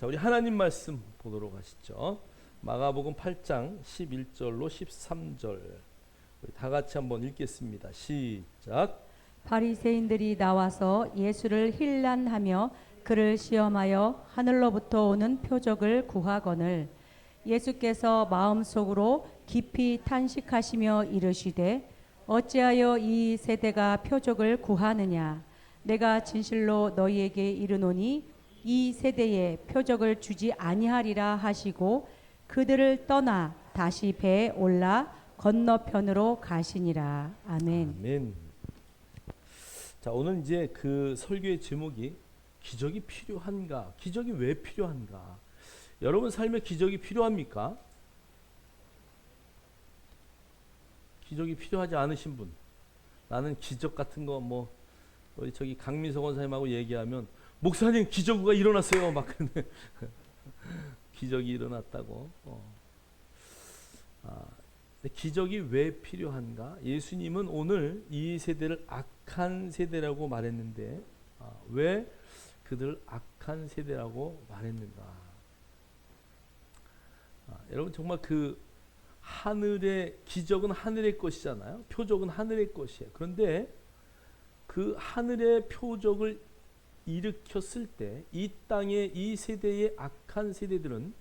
자, 우리 하나님 말씀 보도록 하시죠. 마가복음 8장 11절로 13절. 우리 다 같이 한번 읽겠습니다. 시작. 바리새인들이 나와서 예수를 힐난하며 그를 시험하여 하늘로부터 오는 표적을 구하거늘 예수께서 마음속으로 깊이 탄식하시며 이르시되 어찌하여 이 세대가 표적을 구하느냐. 내가 진실로 너희에게 이르노니 이 세대에 표적을 주지 아니하리라 하시고 그들을 떠나 다시 배에 올라 건너편으로 가시니라. 아멘. 아멘. 자, 오늘 이제 그 설교의 제목이 기적이 필요한가? 기적이 왜 필요한가? 여러분 삶에 기적이 필요합니까? 기적이 필요하지 않으신 분, 나는 기적 같은 거 뭐 우리 저기 강민석 원사님하고 얘기하면 목사님 기적이 일어났어요 막 그러네. 기적이 일어났다고. 근데 기적이 왜 필요한가? 예수님은 오늘 이 세대를 악한 세대라고 말했는데 왜 그들을 악한 세대라고 말했는가? 여러분 정말 그 하늘의 기적은 하늘의 것이잖아요. 표적은 하늘의 것이에요. 그런데 그 하늘의 표적을 일으켰을 때 이 땅의 이 세대의 악한 세대들은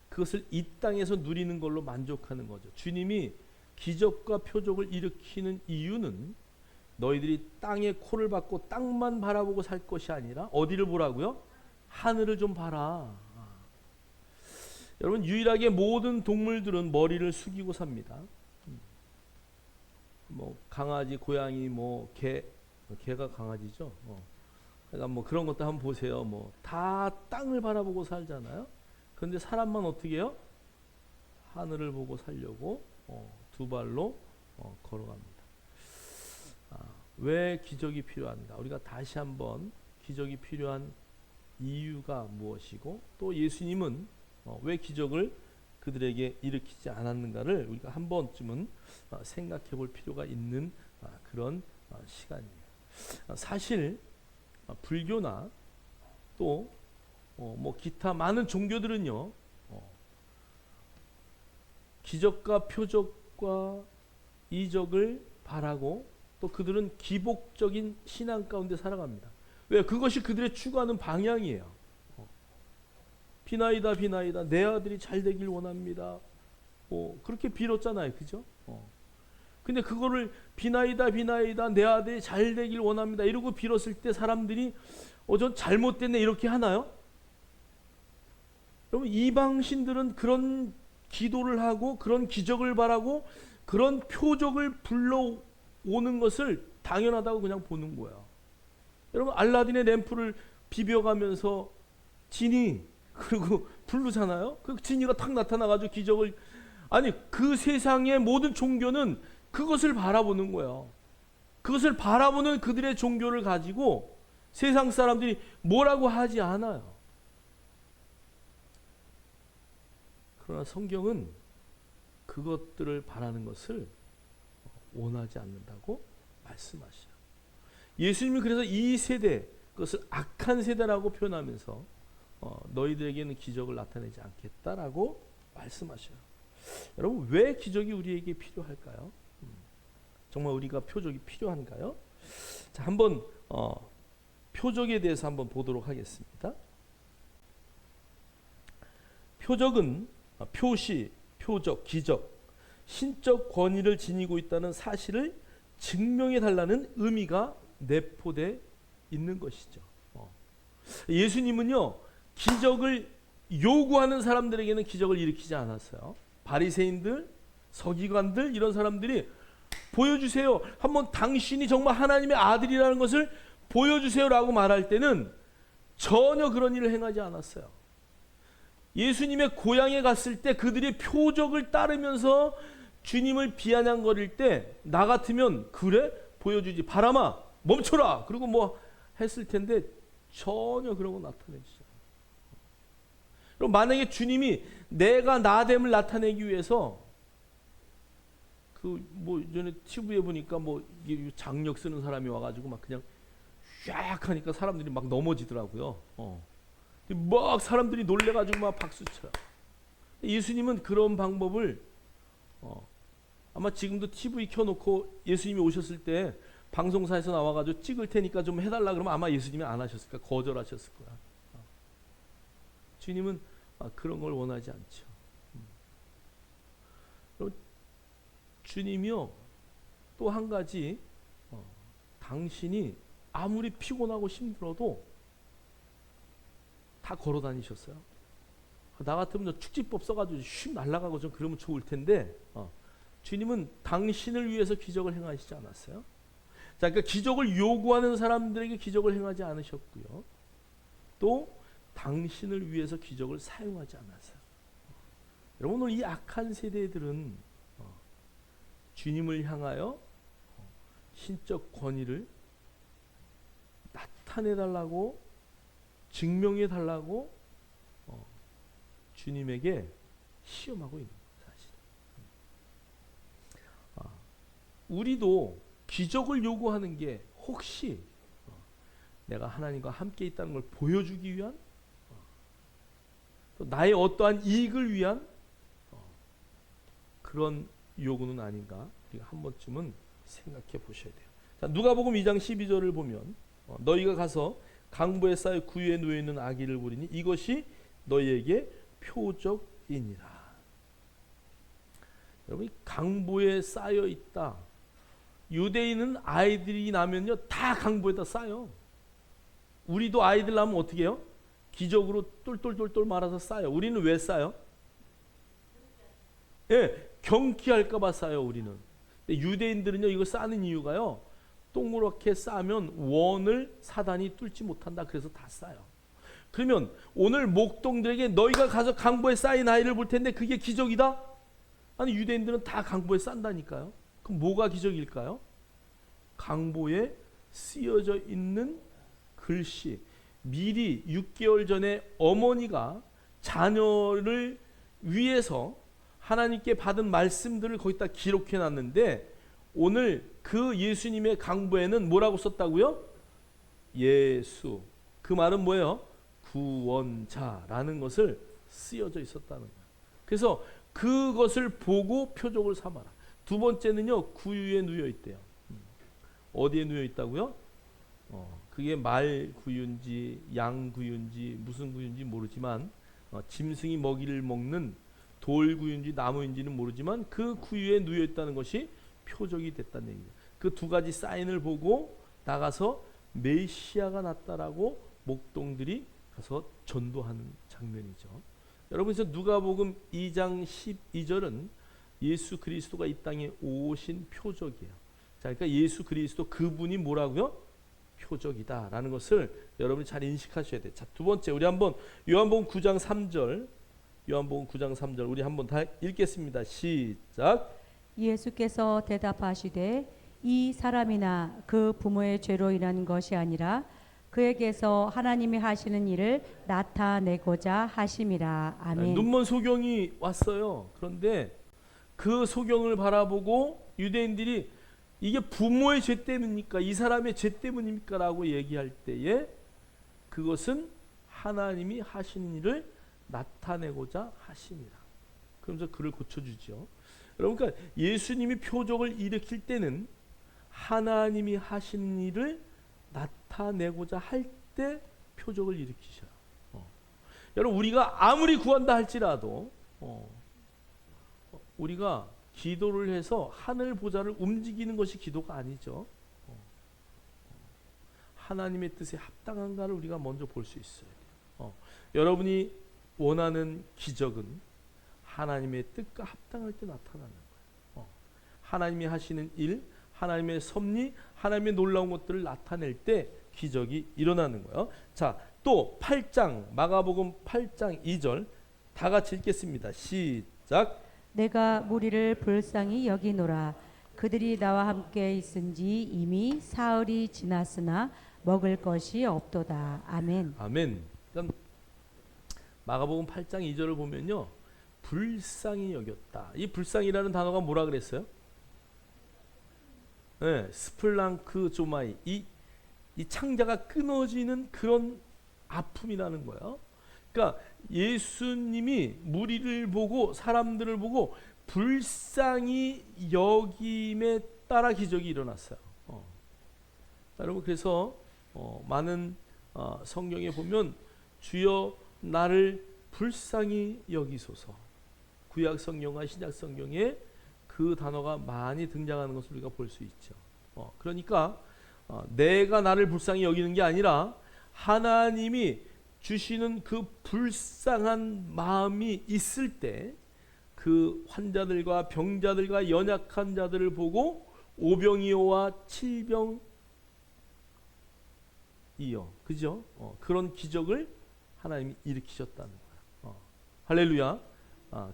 그것을 이 땅에서 누리는 걸로 만족하는 거죠. 주님이 기적과 표적을 일으키는 이유는 너희들이 땅에 코를 박고 땅만 바라보고 살 것이 아니라 어디를 보라고요? 하늘을 좀 봐라. 여러분 유일하게 모든 동물들은 머리를 숙이고 삽니다. 뭐 강아지, 고양이, 뭐 개가 강아지죠. 그러니까 뭐 그런 것도 한번 보세요. 뭐 다 땅을 바라보고 살잖아요. 그런데 사람만 어떻게 해요? 하늘을 보고 살려고 두 발로 걸어갑니다. 왜 기적이 필요한가? 우리가 다시 한번 기적이 필요한 이유가 무엇이고 또 예수님은 왜 기적을 그들에게 일으키지 않았는가를 우리가 한 번쯤은 생각해 볼 필요가 있는 그런 시간이에요. 사실 불교나 또 뭐 기타 많은 종교들은요 기적과 표적과 이적을 바라고 또 그들은 기복적인 신앙 가운데 살아갑니다. 왜? 그것이 그들의 추구하는 방향이에요. 비나이다 비나이다 내 아들이 잘 되길 원합니다. 그렇게 빌었잖아요. 그죠? 근데 그거를 비나이다 비나이다 내 아들이 잘 되길 원합니다 이러고 빌었을 때 사람들이 전 잘못됐네 이렇게 하나요? 여러분 이방신들은 그런 기도를 하고 그런 기적을 바라고 그런 표적을 불러오는 것을 당연하다고 그냥 보는 거예요. 여러분 알라딘의 램프를 비벼가면서 지니 그리고 부르잖아요. 그 지니가 탁 나타나가지고 기적을 아니 그 세상의 모든 종교는 그것을 바라보는 거예요. 그것을 바라보는 그들의 종교를 가지고 세상 사람들이 뭐라고 하지 않아요. 그러나 성경은 그것들을 바라는 것을 원하지 않는다고 말씀하셔요. 예수님이 그래서 이 세대, 그것을 악한 세대라고 표현하면서 너희들에게는 기적을 나타내지 않겠다라고 말씀하셔요. 여러분 왜 기적이 우리에게 필요할까요? 정말 우리가 표적이 필요한가요? 자, 한번 표적에 대해서 한번 보도록 하겠습니다. 표적은 표시, 표적, 기적, 신적 권위를 지니고 있다는 사실을 증명해 달라는 의미가 내포되어 있는 것이죠. 예수님은요 기적을 요구하는 사람들에게는 기적을 일으키지 않았어요. 바리새인들, 서기관들 이런 사람들이 보여주세요. 한번 당신이 정말 하나님의 아들이라는 것을 보여주세요라고 말할 때는 전혀 그런 일을 행하지 않았어요. 예수님의 고향에 갔을 때 그들이 표적을 따르면서 주님을 비아냥거릴 때 나 같으면 그래? 보여주지. 바람아 멈춰라. 그리고 뭐 했을 텐데 전혀 그런 거 나타내지 않아요. 그럼 만약에 주님이 내가 나됨을 나타내기 위해서 그 뭐 전에 TV에 보니까 뭐 장력 쓰는 사람이 와가지고 막 그냥 쫙 하니까 사람들이 막 넘어지더라고요. 막 사람들이 놀래가지고 막 박수쳐요. 예수님은 그런 방법을 아마 지금도 TV 켜놓고 예수님이 오셨을 때 방송사에서 나와가지고 찍을 테니까 좀 해달라 그러면 아마 예수님이 안 하셨을 거야. 거절하셨을 거야. 주님은 그런 걸 원하지 않죠. 주님이요 또 한 가지 당신이 아무리 피곤하고 힘들어도 다 걸어 다니셨어요. 나 같으면 축지법 써가지고 슉 날아가고 좀 그러면 좋을 텐데 주님은 당신을 위해서 기적을 행하시지 않았어요. 자, 그러니까 기적을 요구하는 사람들에게 기적을 행하지 않으셨고요. 또 당신을 위해서 기적을 사용하지 않았어요. 여러분 오늘 이 악한 세대들은 주님을 향하여 신적 권위를 나타내달라고 증명해달라고 주님에게 시험하고 있는 거예요. 사실 우리도 기적을 요구하는 게 혹시 내가 하나님과 함께 있다는 걸 보여주기 위한 또 나의 어떠한 이익을 위한 그런 요구는 아닌가 우리가 한 번쯤은 생각해 보셔야 돼요. 자, 누가복음 2장 12절을 보면 너희가 가서 강보에 쌓여 구유에 누워 있는 아기를 보리니 이것이 너희에게 표적이니라. 여러분 강보에 쌓여 있다. 유대인은 아이들이 나면요 다 강보에다 쌓여. 우리도 아이들 나면 어떻게 해요? 기적으로 똘똘똘똘 말아서 쌓여. 우리는 왜 쌓여? 예, 경기할까봐 쌓여 우리는. 근데 유대인들은요 이거 쌓는 이유가요 동그랗게 쌓으면 원을 사단이 뚫지 못한다. 그래서 다 쌓여. 그러면 오늘 목동들에게 너희가 가서 강보에 쌓인 아이를 볼 텐데 그게 기적이다? 아니 유대인들은 다 강보에 쌓는다니까요. 그럼 뭐가 기적일까요? 강보에 쓰여져 있는 글씨. 미리 6개월 전에 어머니가 자녀를 위해서 하나님께 받은 말씀들을 거기다 기록해 놨는데 오늘 그 예수님의 강보에는 뭐라고 썼다고요? 예수. 그 말은 뭐예요? 구원자라는 것을 쓰여져 있었다는 거예요. 그래서 그것을 보고 표적을 삼아라. 두 번째는요 구유에 누워 있대요. 어디에 누워 있다고요? 그게 말 구유인지 양 구유인지 무슨 구유인지 모르지만 짐승이 먹이를 먹는 돌 구유인지 나무인지는 모르지만 그 구유에 누워 있다는 것이 표적이 됐다는 얘기예요. 그 두 가지 사인을 보고 나가서 메시아가 났다라고 목동들이 가서 전도하는 장면이죠. 여러분 그래서 누가복음 2장 12절은 예수 그리스도가 이 땅에 오신 표적이에요. 자, 그러니까 예수 그리스도 그분이 뭐라고요? 표적이다라는 것을 여러분이 잘 인식하셔야 돼요. 자, 두 번째 우리 한번 요한복음 9장 3절 요한복음 9장 3절 우리 한번 다 읽겠습니다. 시작. 예수께서 대답하시되 이 사람이나 그 부모의 죄로 인한 것이 아니라 그에게서 하나님이 하시는 일을 나타내고자 하심이라. 아멘. 눈먼 소경이 왔어요. 그런데 그 소경을 바라보고 유대인들이 이게 부모의 죄 때문입니까? 이 사람의 죄 때문입니까? 라고 얘기할 때에 그것은 하나님이 하시는 일을 나타내고자 하심이라. 그러면서 그를 고쳐주죠. 여러분, 그러니까 예수님이 표적을 일으킬 때는 하나님이 하시는 일을 나타내고자 할 때 표적을 일으키셔요. 여러분, 우리가 아무리 구한다 할지라도 우리가 기도를 해서 하늘 보좌를 움직이는 것이 기도가 아니죠. 하나님의 뜻에 합당한가를 우리가 먼저 볼 수 있어야 돼요. 여러분이 원하는 기적은 하나님의 뜻과 합당할 때 나타나는 거예요. 하나님이 하시는 일, 하나님의 섭리, 하나님의 놀라운 것들을 나타낼 때 기적이 일어나는 거예요. 자, 또 8장 마가복음 8장 2절 다 같이 읽겠습니다. 시작. 내가 무리를 불쌍히 여기노라. 그들이 나와 함께 있은지 이미 사흘이 지났으나 먹을 것이 없도다. 아멘. 아멘. 그러니까 마가복음 8장 2절을 보면요, 불쌍히 여겼다. 이 불쌍이라는 단어가 뭐라 그랬어요? 네, 스플랑크 조마이. 이 창자가 끊어지는 그런 아픔이라는 거예요. 그러니까 예수님이 무리를 보고 사람들을 보고 불쌍히 여김에 따라 기적이 일어났어요. 여러분 그래서 많은 성경에 보면 주여 나를 불쌍히 여기소서, 구약 성경과 신약 성경에 그 단어가 많이 등장하는 것을 우리가 볼 수 있죠. 그러니까 내가 나를 불쌍히 여기는 게 아니라 하나님이 주시는 그 불쌍한 마음이 있을 때 그 환자들과 병자들과 연약한 자들을 보고 오병이어와 칠병이어, 그죠? 그런 기적을 하나님이 일으키셨다는 거야. 할렐루야.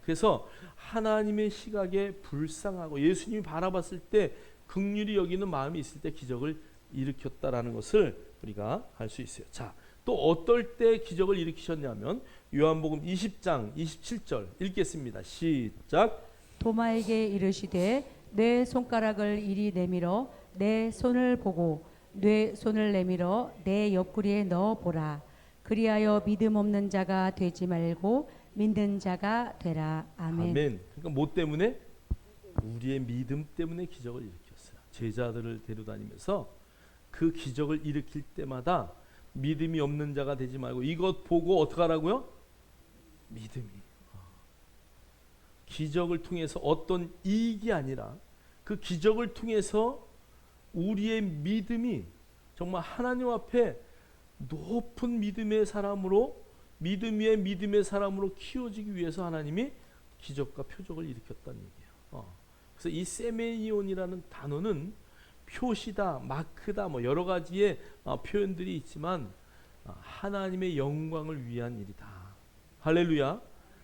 그래서 하나님의 시각에 불쌍하고 예수님이 바라봤을 때 긍휼히 여기는 마음이 있을 때 기적을 일으켰다라는 것을 우리가 알 수 있어요. 자, 또 어떨 때 기적을 일으키셨냐면 요한복음 20장 27절 읽겠습니다. 시작. 도마에게 이르시되 내 손가락을 이리 내밀어 내 손을 보고 내 손을 내밀어 내 옆구리에 넣어 보라. 그리하여 믿음 없는 자가 되지 말고 믿는 자가 되라. 아멘. 아멘. 그러니까 뭐 때문에? 우리의 믿음 때문에 기적을 일으켰어요. 제자들을 데려다니면서 그 기적을 일으킬 때마다 믿음이 없는 자가 되지 말고 이것 보고 어떻게 하라고요? 믿음이. 기적을 통해서 어떤 이익이 아니라 그 기적을 통해서 우리의 믿음이 정말 하나님 앞에 높은 믿음의 사람으로, 믿음 위에 믿음의 사람으로 키워지기 위해서 하나님이 기적과 표적을 일으켰다는 얘기예요. 그래서 이 세메니온이라는 단어는 표시다, 마크다, 뭐 여러 가지의 표현들이 있지만 하나님의 영광을 위한 일이다. 할렐루야.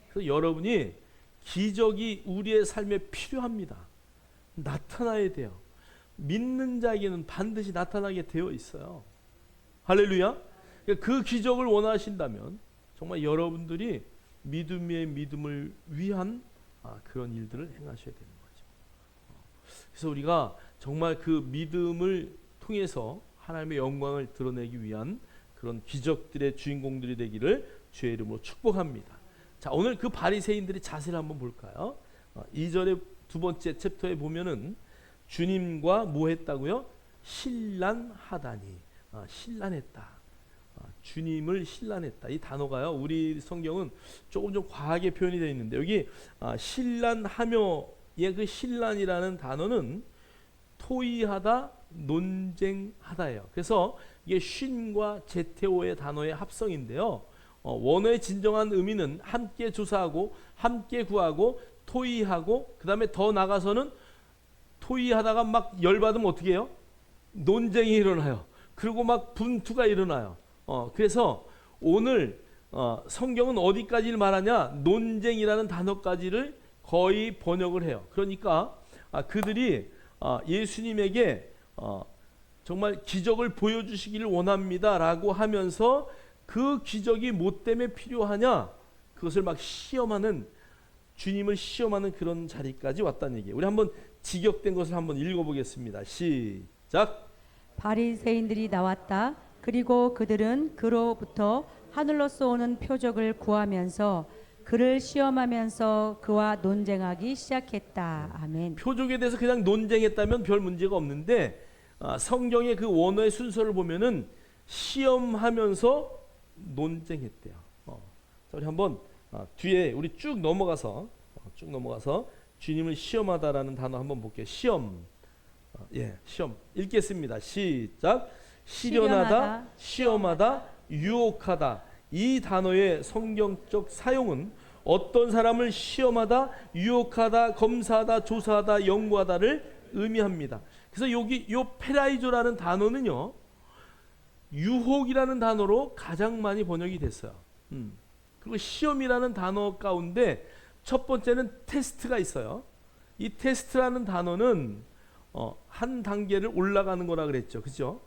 그래서 여러분이 기적이 우리의 삶에 필요합니다. 나타나야 돼요. 믿는 자에게는 반드시 나타나게 되어 있어요. 할렐루야. 그 기적을 원하신다면 정말 여러분들이 믿음 위에 믿음을 위한 그런 일들을 행하셔야 되는 거죠. 그래서 우리가 정말 그 믿음을 통해서 하나님의 영광을 드러내기 위한 그런 기적들의 주인공들이 되기를 주의 이름으로 축복합니다. 자, 오늘 그 바리새인들의 자세를 한번 볼까요? 2절의 두 번째 챕터에 보면은 주님과 뭐 했다고요? 신란하다니. 신란했다. 주님을 신란했다. 이 단어가요, 우리 성경은 조금 좀 과하게 표현이 되어 있는데 여기 신란하며의 그 신란이라는 단어는 토의하다, 논쟁하다예요. 그래서 이게 쉰과 제테오의 단어의 합성인데요. 원어의 진정한 의미는 함께 조사하고 함께 구하고 토의하고 그 다음에 더 나가서는 토의하다가 막 열받으면 어떻게 해요? 논쟁이 일어나요. 그리고 막 분투가 일어나요. 그래서 오늘 성경은 어디까지를 말하냐? 논쟁이라는 단어까지를 거의 번역을 해요. 그러니까 그들이 예수님에게 정말 기적을 보여주시기를 원합니다라고 하면서 그 기적이 뭐 때문에 필요하냐? 그것을 막 시험하는, 주님을 시험하는 그런 자리까지 왔다는 얘기예요. 우리 한번 직역된 것을 한번 읽어보겠습니다. 시작. 바리새인들이 나왔다. 그리고 그들은 그로부터 하늘로서 오는 표적을 구하면서 그를 시험하면서 그와 논쟁하기 시작했다. 아멘. 표적에 대해서 그냥 논쟁했다면 별 문제가 없는데 성경의 그 원어의 순서를 보면은 시험하면서 논쟁했대요. 자, 우리 한번 뒤에 우리 쭉 넘어가서 주님을 시험하다라는 단어 한번 볼게요. 시험. 시험 읽겠습니다. 시작. 시련하다, 시험하다, 유혹하다. 이 단어의 성경적 사용은 어떤 사람을 시험하다, 유혹하다, 검사하다, 조사하다, 연구하다를 의미합니다. 그래서 여기 요 페라이조라는 단어는요, 유혹이라는 단어로 가장 많이 번역이 됐어요. 그리고 시험이라는 단어 가운데 첫 번째는 테스트가 있어요. 이 테스트라는 단어는 한 단계를 올라가는 거라 그랬죠. 그죠?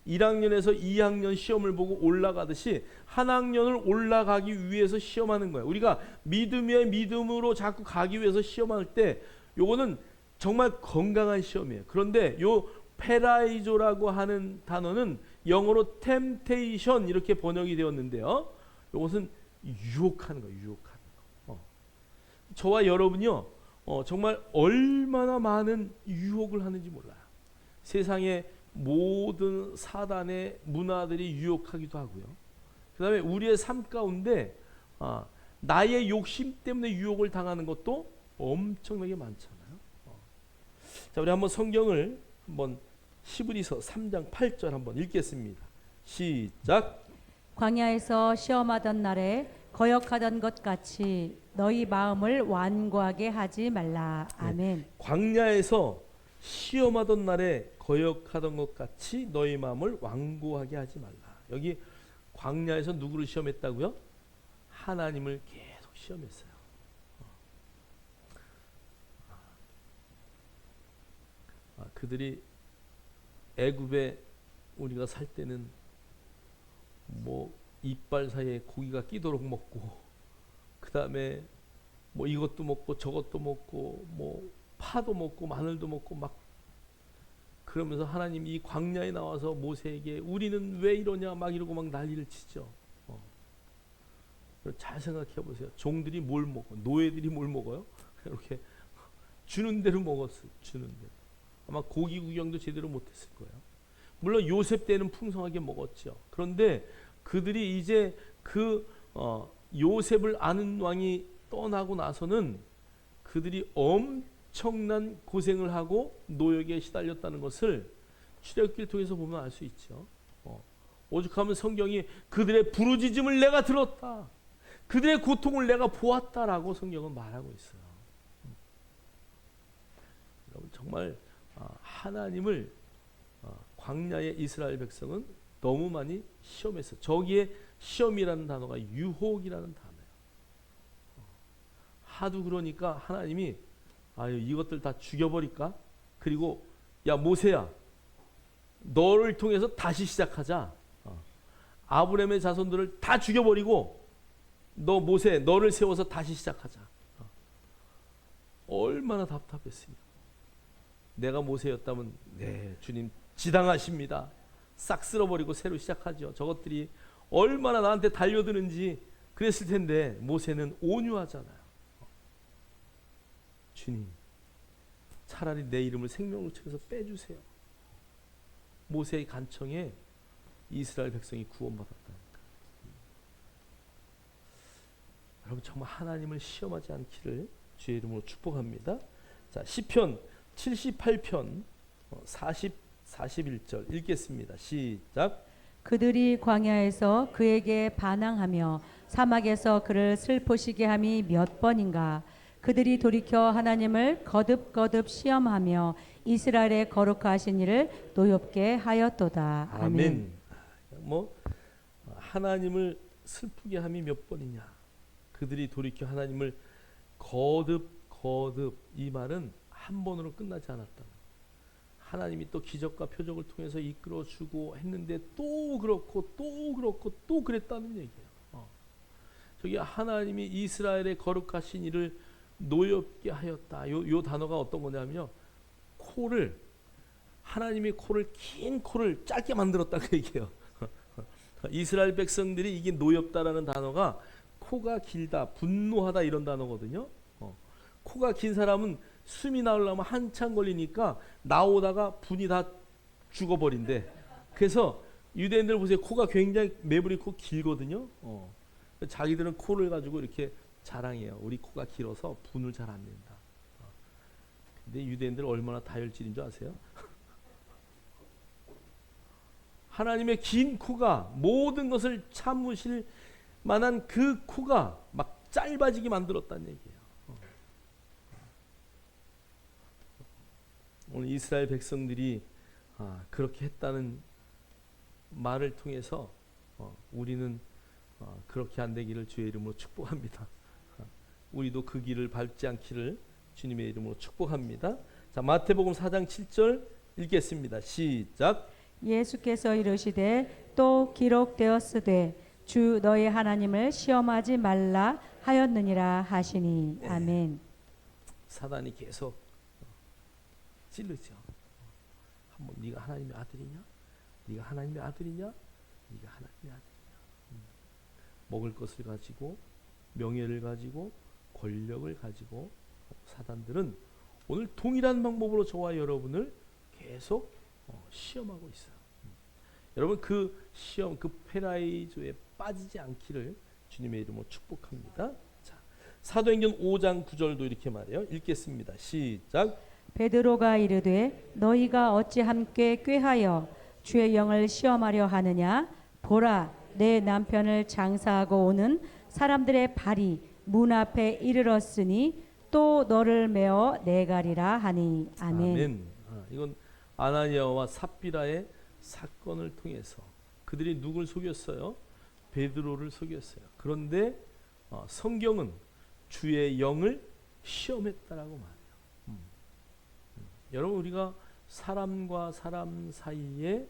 1학년에서 2학년 시험을 보고 올라가듯이 한 학년을 올라가기 위해서 시험하는 거예요. 우리가 믿음 위에 믿음으로 자꾸 가기 위해서 시험할 때 요거는 정말 건강한 시험이에요. 그런데 요 페라이조라고 하는 단어는 영어로 temptation 이렇게 번역이 되었는데요. 요것은 유혹하는 거, 유혹하는 거. 저와 여러분이요, 정말 얼마나 많은 유혹을 하는지 몰라요. 세상의 모든 사단의 문화들이 유혹하기도 하고요. 그 다음에 우리의 삶 가운데 나의 욕심 때문에 유혹을 당하는 것도 엄청나게 많잖아요. 자, 우리 한번 성경을 한번 히브리서 3장 8절 한번 읽겠습니다. 시작. 광야에서 시험하던 날에 거역하던 것 같이 너희 마음을 완고하게 하지 말라. 아멘. 광야에서 시험하던 날에 거역하던 것 같이 너희 마음을 완고하게 하지 말라. 여기 광야에서 누구를 시험했다고요? 하나님을 계속 시험했어요. 그들이 애굽에 우리가 살 때는 뭐 이빨 사이에 고기가 끼도록 먹고, 그 다음에 뭐 이것도 먹고 저것도 먹고 뭐 파도 먹고 마늘도 먹고 막 그러면서 하나님이 이 광야에 나와서 모세에게 우리는 왜 이러냐 막 이러고 막 난리를 치죠. 잘 생각해 보세요. 종들이 뭘 먹어? 노예들이 뭘 먹어요? 이렇게 주는 대로 먹었어요. 주는 대로. 아마 고기 구경도 제대로 못했을 거예요. 물론 요셉 때는 풍성하게 먹었죠. 그런데 그들이 이제 그 요셉을 아는 왕이 떠나고 나서는 그들이 엄청난 고생을 하고 노역에 시달렸다는 것을 출애굽기를 통해서 보면 알 수 있죠. 오죽하면 성경이 그들의 부르짖음을 내가 들었다, 그들의 고통을 내가 보았다라고 성경은 말하고 있어요. 여러분 정말 하나님을 광야의 이스라엘 백성은 너무 많이 시험했어요. 저기에 시험이라는 단어가 유혹이라는 단어예요. 하도 그러니까 하나님이 이것들 다 죽여버릴까? 그리고 야 모세야, 너를 통해서 다시 시작하자. 아브라함의 자손들을 다 죽여버리고 너 모세 너를 세워서 다시 시작하자. 얼마나 답답했습니까? 내가 모세였다면 네 주님 지당하십니다. 싹 쓸어버리고 새로 시작하죠. 저것들이 얼마나 나한테 달려드는지 그랬을 텐데 모세는 온유하잖아요. 주님 차라리 내 이름을 생명책에서 빼주세요. 모세의 간청에 이스라엘 백성이 구원받았다니까. 여러분 정말 하나님을 시험하지 않기를 주의 이름으로 축복합니다. 자, 시편 78편 41절 읽겠습니다. 시작. 그들이 광야에서 그에게 반항하며 사막에서 그를 슬프시게 함이 몇 번인가. 그들이 돌이켜 하나님을 거듭거듭 시험하며 이스라엘의 거룩하신 이를 노엽게 하였도다. 아멘. 뭐 하나님을 슬프게 함이 몇 번이냐. 그들이 돌이켜 하나님을 거듭 이 말은 한 번으로 끝나지 않았다. 하나님이 또 기적과 표적을 통해서 이끌어주고 했는데 또 그렇고 또 그렇고 또 그랬다는 얘기예요. 저기 하나님이 이스라엘의 거룩하신 이를 노엽게 하였다. 요 단어가 어떤 거냐면요, 하나님이 긴 코를 짧게 만들었다 그 얘기예요. 이스라엘 백성들이 이게 노엽다라는 단어가 코가 길다, 분노하다 이런 단어거든요. 코가 긴 사람은 숨이 나오려면 한참 걸리니까 나오다가 분이 다 죽어버린대. 그래서 유대인들 보세요. 코가 굉장히 매부리 코 길거든요. 자기들은 코를 가지고 이렇게 자랑해요. 우리 코가 길어서 분을 잘 안 낸다. 근데 유대인들 얼마나 다혈질인 줄 아세요? 하나님의 긴 코가 모든 것을 참으실 만한 그 코가 막 짧아지게 만들었다는 얘기예요. 오늘 이스라엘 백성들이 그렇게 했다는 말을 통해서 우리는 그렇게 안 되기를 주의 이름으로 축복합니다. 우리도 그 길을 밟지 않기를 주님의 이름으로 축복합니다. 자, 마태복음 4장 7절 읽겠습니다. 시작. 예수께서 이르시되 또 기록되었으되 주 너희 하나님을 시험하지 말라 하였느니라 하시니. 아멘. 사단이 계속 찔르죠. 한번 네가 하나님의 아들이냐? 네가 하나님의 아들이냐? 네가 하나님의 아들이냐? 먹을 것을 가지고 명예를 가지고 권력을 가지고 사단들은 오늘 동일한 방법으로 저와 여러분을 계속 시험하고 있어요. 여러분 그 시험, 그 페라이조에 빠지지 않기를 주님의 이름으로 축복합니다. 자, 사도행전 5장 9절도 이렇게 말해요. 읽겠습니다. 시작. 베드로가 이르되 너희가 어찌 함께 꾀하여 주의 영을 시험하려 하느냐? 보라, 내 남편을 장사하고 오는 사람들의 발이 문 앞에 이르렀으니 또 너를 메어 내가리라 하니. 아멘. 이건 아나니아와 삽비라의 사건을 통해서 그들이 누굴 속였어요? 베드로를 속였어요. 그런데 성경은 주의 영을 시험했다라고 말해요. 여러분 우리가 사람과 사람 사이에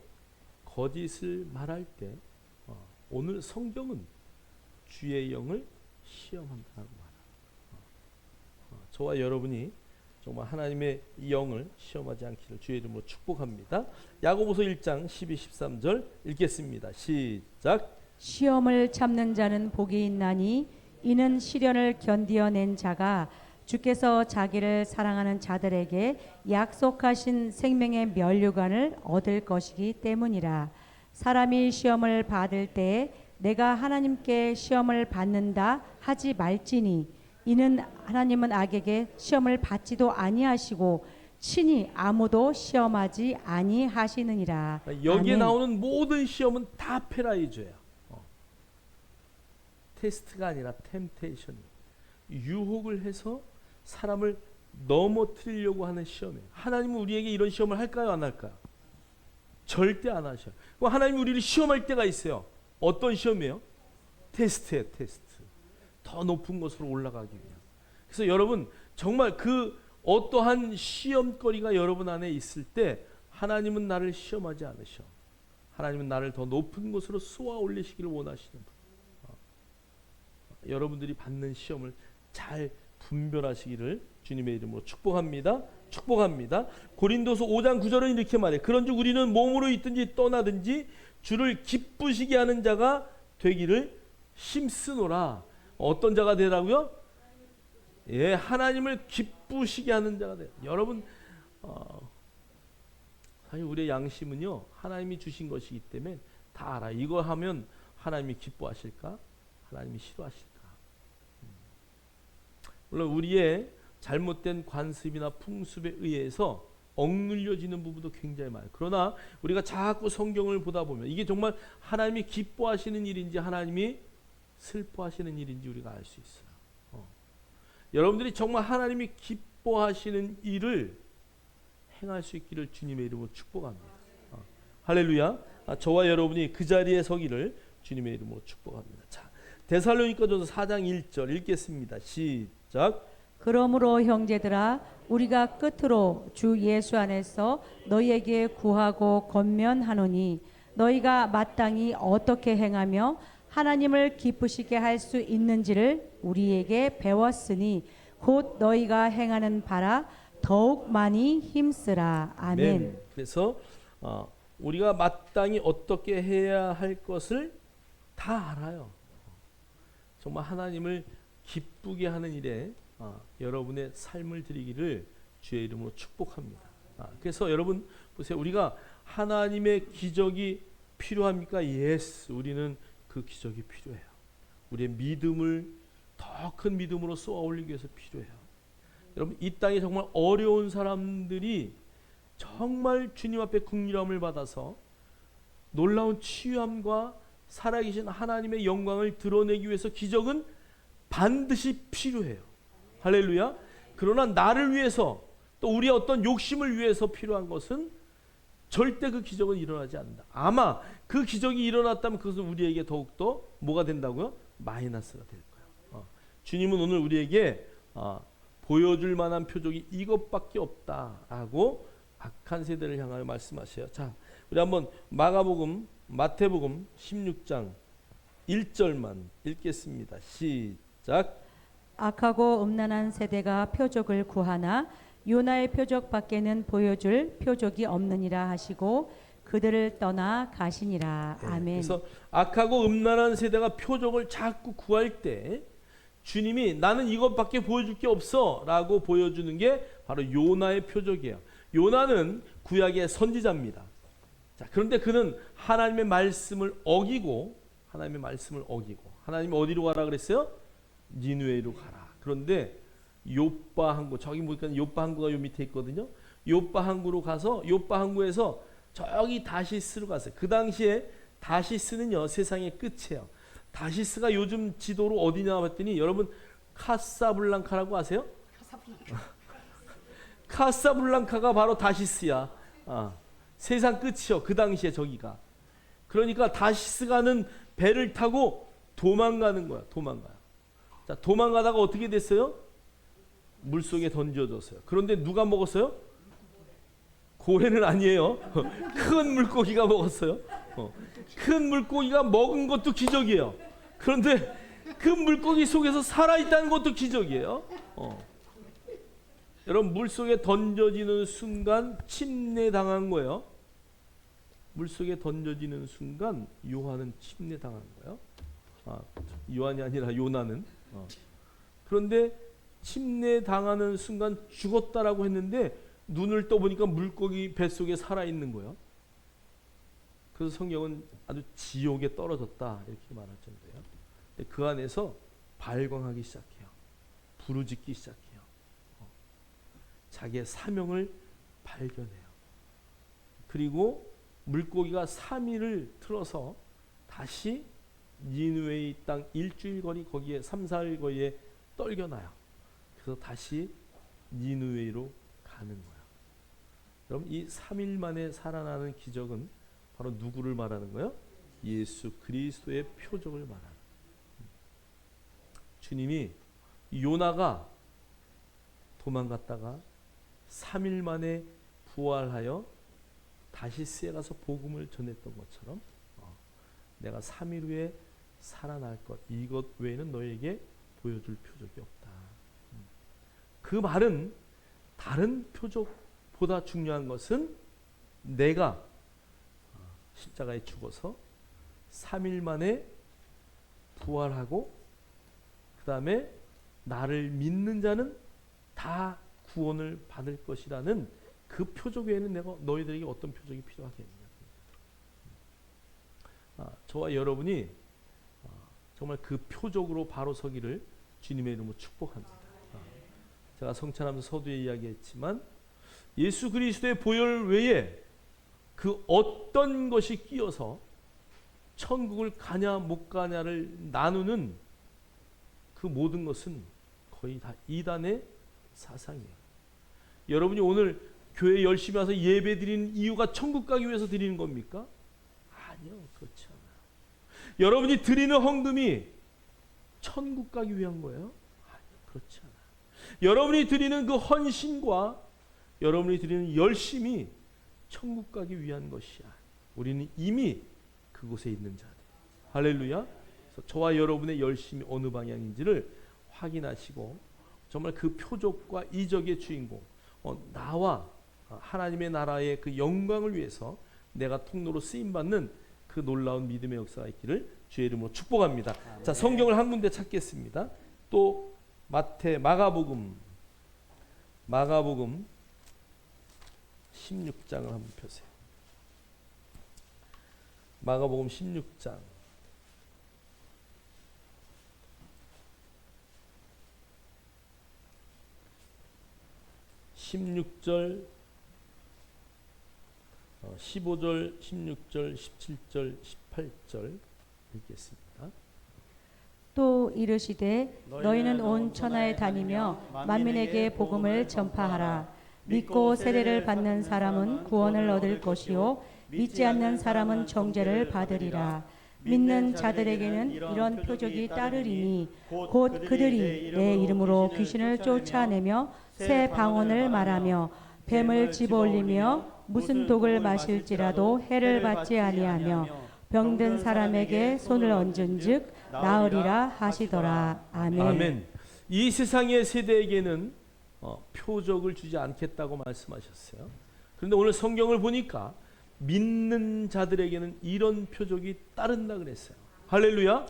거짓을 말할 때 오늘 성경은 주의 영을 시험한다고 말합니다. 저와 여러분이 정말 하나님의 영을 시험하지 않기를 주의 이름으로 축복합니다. 야고보서 1장 12, 13절 읽겠습니다. 시작. 시험을 참는 자는 복이 있나니 이는 시련을 견디어낸 자가 주께서 자기를 사랑하는 자들에게 약속하신 생명의 면류관을 얻을 것이기 때문이라. 사람이 시험을 받을 때에 내가 하나님께 시험을 받는다 하지 말지니 이는 하나님은 악에게 시험을 받지도 아니하시고 친히 아무도 시험하지 아니하시느니라. 여기에 아멘. 나오는 모든 시험은 다 페라이조예요. 테스트가 아니라 템테이션, 유혹을 해서 사람을 넘어뜨리려고 하는 시험이에요. 하나님은 우리에게 이런 시험을 할까요, 안 할까요? 절대 안 하셔요. 하나님이 우리를 시험할 때가 있어요. 어떤 시험이에요? 테스트예요, 테스트. 더 높은 곳으로 올라가기 위한. 그래서 여러분 정말 그 어떠한 시험거리가 여러분 안에 있을 때 하나님은 나를 시험하지 않으셔. 하나님은 나를 더 높은 곳으로 쏘아 올리시기를 원하시는 분. 여러분들이 받는 시험을 잘 분별하시기를 주님의 이름으로 축복합니다. 축복합니다. 고린도서 5장 9절은 이렇게 말해. 그런즉 우리는 몸으로 있든지 떠나든지 주를 기쁘시게 하는 자가 되기를 힘쓰노라. 어떤 자가 되라고요? 예, 하나님을 기쁘시게 하는 자가 돼. 여러분, 사실 우리의 양심은요, 하나님이 주신 것이기 때문에 다 알아. 이거 하면 하나님이 기뻐하실까? 하나님이 싫어하실까? 물론 우리의 잘못된 관습이나 풍습에 의해서 억눌려지는 부분도 굉장히 많아요. 그러나 우리가 자꾸 성경을 보다 보면 이게 정말 하나님이 기뻐하시는 일인지 하나님이 슬퍼하시는 일인지 우리가 알 수 있어요. 여러분들이 정말 하나님이 기뻐하시는 일을 행할 수 있기를 주님의 이름으로 축복합니다. 할렐루야. 저와 여러분이 그 자리에 서기를 주님의 이름으로 축복합니다. 자, 데살로니가전서 4장 1절 읽겠습니다. 시작. 그러므로 형제들아 우리가 끝으로 주 예수 안에서 너희에게 구하고 권면하노니 너희가 마땅히 어떻게 행하며 하나님을 기쁘시게 할 수 있는지를 우리에게 배웠으니 곧 너희가 행하는 바라 더욱 많이 힘쓰라. 아멘. 그래서 우리가 마땅히 어떻게 해야 할 것을 다 알아요. 정말 하나님을 기쁘게 하는 일에 여러분의 삶을 드리기를 주의 이름으로 축복합니다. 그래서 여러분 보세요. 우리가 하나님의 기적이 필요합니까? 예스. 우리는 그 기적이 필요해요. 우리의 믿음을 더 큰 믿음으로 쏘아 올리기 위해서 필요해요. 여러분 이 땅에 정말 어려운 사람들이 정말 주님 앞에 긍휼함을 받아서 놀라운 치유함과 살아계신 하나님의 영광을 드러내기 위해서 기적은 반드시 필요해요. 할렐루야. 그러나 나를 위해서 또 우리의 어떤 욕심을 위해서 필요한 것은 절대 그 기적은 일어나지 않는다. 아마 그 기적이 일어났다면 그것은 우리에게 더욱더 뭐가 된다고요? 마이너스가 될 거예요. 주님은 오늘 우리에게 보여줄 만한 표적이 이것밖에 없다라고 악한 세대를 향하여 말씀하셔요. 자, 우리 한번 마태복음 16장 1절만 읽겠습니다. 시작. 악하고 음란한 세대가 표적을 구하나 요나의 표적밖에는 보여줄 표적이 없느니라 하시고 그들을 떠나 가시니라. 네, 아멘. 그래서 악하고 음란한 세대가 표적을 자꾸 구할 때 주님이 나는 이것밖에 보여줄 게 없어 라고 보여주는 게 바로 요나의 표적이에요. 요나는 구약의 선지자입니다. 자, 그런데 그는 하나님의 말씀을 어기고 하나님이 어디로 가라 그랬어요? 니느웨로 가라. 그런데 요빠 항구, 저기 보니까 요빠 항구가 요 밑에 있거든요. 요빠 항구로 가서 요빠 항구에서 저기 다시스로 갔어요. 그 당시에 다시스는요 세상의 끝이에요. 다시스가 요즘 지도로 어디냐 봤더니 여러분 카사블랑카라고 아세요? 카사블랑카가 바로 다시스야. 세상 끝이요. 그 당시에 저기가. 그러니까 다시스 가는 배를 타고 도망가는 거야. 도망가요. 자, 도망가다가 어떻게 됐어요? 물속에 던져졌어요. 그런데 누가 먹었어요? 고래는 아니에요. 큰 물고기가 먹었어요. 큰 물고기가 먹은 것도 기적이에요. 그런데 그 물고기 속에서 살아있다는 것도 기적이에요. 여러분 물속에 던져지는 순간 침례당한 거예요. 물속에 던져지는 순간 요한은 침례당한 거예요. 요한이 아니라 요나는. 그런데 침례당하는 순간 죽었다라고 했는데 눈을 떠보니까 물고기 뱃속에 살아있는 거예요. 그래서 성경은 아주 지옥에 떨어졌다 이렇게 말할 정도예요. 근데 그 안에서 발광하기 시작해요. 부르짖기 시작해요. 자기의 사명을 발견해요. 그리고 물고기가 3일을 틀어서 다시 니느웨이 땅 일주일 거리 거기에 3, 4일 거리에 떨겨놔요. 그래서 다시 니느웨이로 가는 거예요. 여러분 이 3일 만에 살아나는 기적은 바로 누구를 말하는 거예요? 예수 그리스도의 표적을 말하는 거예요. 주님이 요나가 도망갔다가 3일 만에 부활하여 다시스에 가서 복음을 전했던 것처럼 내가 3일 후에 살아날 것 이것 외에는 너에게 보여줄 표적이 없다. 그 말은 다른 표적보다 중요한 것은 내가 십자가에 죽어서 3일 만에 부활하고 그 다음에 나를 믿는 자는 다 구원을 받을 것이라는 그 표적 외에는 내가 너희들에게 어떤 표적이 필요하겠느냐. 저와 여러분이 정말 그 표적으로 바로 서기를 주님의 이름으로 축복합니다. 제가 성찬하면서 서두에 이야기했지만 예수 그리스도의 보혈 외에 그 어떤 것이 끼어서 천국을 가냐 못 가냐를 나누는 그 모든 것은 거의 다 이단의 사상이에요. 여러분이 오늘 교회 열심히 와서 예배 드리는 이유가 천국 가기 위해서 드리는 겁니까? 아니요, 그렇지 않아요. 여러분이 드리는 헌금이 천국 가기 위한 거예요? 아니요, 그렇지 않아요. 여러분이 드리는 그 헌신과 여러분이 드리는 열심이 천국 가기 위한 것이야. 우리는 이미 그곳에 있는 자들. 할렐루야. 그래서 저와 여러분의 열심이 어느 방향인지를 확인하시고 정말 그 표적과 이적의 주인공 나와 하나님의 나라의 그 영광을 위해서 내가 통로로 쓰임받는 그 놀라운 믿음의 역사가 있기를 주의 이름으로 축복합니다. 자, 성경을 한 군데 찾겠습니다. 또 마가복음 16장을 한번 펴세요. 마가복음 16장 16절 15절 16절 17절 18절 읽겠습니다. 또 이르시되 너희는 온 천하에 다니며 만민에게 복음을 전파하라. 믿고 세례를 받는 사람은 구원을 얻을 것이요 믿지 않는 사람은 정죄를 받으리라. 믿는 자들에게는 이런 표적이 따르리니 곧 그들이 내 이름으로 귀신을 쫓아내며 새 방언을 말하며 뱀을 집어올리며 무슨 독을 마실지라도 해를 받지 아니하며 병든 사람에게 손을 얹은즉 나으리라 하시더라. 아멘. 아멘. 이 세상의 세대에게는 표적을 주지 않겠다고 말씀하셨어요. 그런데 오늘 성경을 보니까 믿는 자들에게는 이런 표적이 따른다 그랬어요. 할렐루야.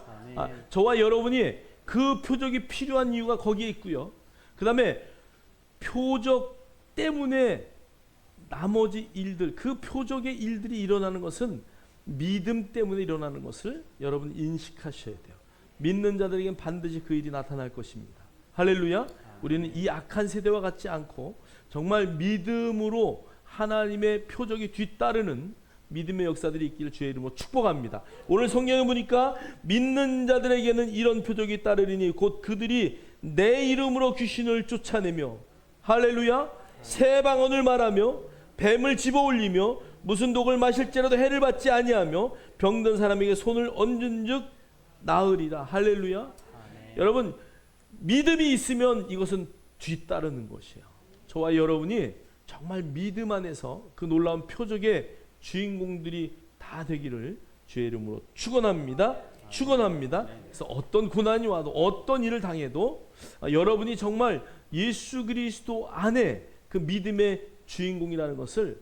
저와 여러분이 그 표적이 필요한 이유가 거기에 있고요. 그 다음에 표적 때문에 나머지 일들, 그 표적의 일들이 일어나는 것은 믿음 때문에 일어나는 것을 여러분 인식하셔야 돼요. 믿는 자들에게는 반드시 그 일이 나타날 것입니다. 할렐루야. 우리는 이 악한 세대와 같지 않고 정말 믿음으로 하나님의 표적이 뒤따르는 믿음의 역사들이 있기를 주의 이름으로 축복합니다. 오늘 성경에 보니까 믿는 자들에게는 이런 표적이 따르리니 곧 그들이 내 이름으로 귀신을 쫓아내며 할렐루야 새 방언을 말하며 뱀을 집어올리며 무슨 독을 마실지라도 해를 받지 아니하며 병든 사람에게 손을 얹은즉 나으리라. 할렐루야. 여러분 믿음이 있으면 이것은 뒤따르는 것이에요. 저와 여러분이 정말 믿음 안에서 그 놀라운 표적의 주인공들이 다 되기를 주의 이름으로 축원합니다. 축원합니다. 그래서 어떤 고난이 와도 어떤 일을 당해도 여러분이 정말 예수 그리스도 안에 그 믿음의 주인공이라는 것을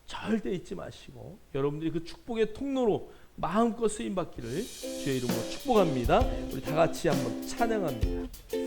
절대 잊지 마시고 여러분들이 그 축복의 통로로 마음껏 쓰임 받기를 주의 이름으로 축복합니다. 우리 다 같이 한번 찬양합니다.